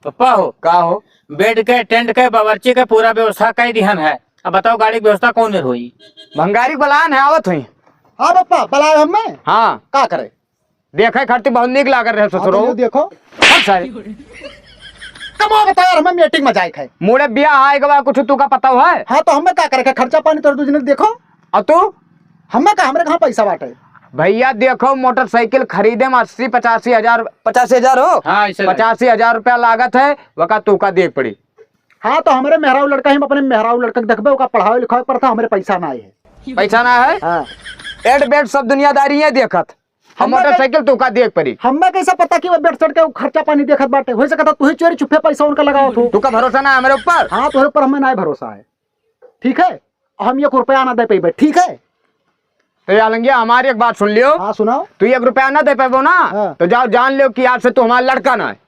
पप्पा हो का हो? बेड के टेंट के बावर्ची के पूरा व्यवस्था कई दिहन है। अब बताओ गाड़ी की व्यवस्था कौन हुई? भंगारी बलान है आवत हुई। हाँ पप्पा बलाए हमें हाँ का करे। देखे खर्ची बहुत निक लागर रहे हाँ, ससुरो। तो देखो सारे कमा बता यार, हमें मीटिंग में जाए खे। मुड़े ब्याह आएगा बा कुछ तू का पता है? हाँ तो हमें का करे, खर्चा पानी तो तुझने देखो। और तू हमें का, हमारे कहाँ पैसा बाटे। भैया देखो मोटरसाइकिल खरीदे में 80-85 हजार 85 हजार हो। हाँ, ऐसे 85 हजार रुपया लागत है। वका तू का देख पड़ी। हाँ तो हमारे मेहराऊ लड़का ही अपने मेहराऊ लड़का के देखबे, ओका पढ़ावे लिखावे पर था, हमारे पैसा ना आए है। पैसा ना है। हाँ एड बेड सब दुनियादारी है देखत। हम हमें मोटरसाइकिल तू का देख पड़ी। हमें कैसा पता कि वो बेड चढ़ के खर्चा पानी देखत बाटे। हो सकता तू ही चोरी छुपे पैसा उनका लगाओ तू। तू का भरोसा ना है मेरे ऊपर? हाँ तो पर हमें ना भरोसा है। ठीक है, हम 1 रुपया ना दे पेबे। ठीक है, तो यालंगिया हमारी एक बात सुन लियो। हाँ सुनाओ। तू 1 रुपया ना दे पाबो ना हाँ। तो जाओ जान लो कि आज से तू हमारा लड़का ना है।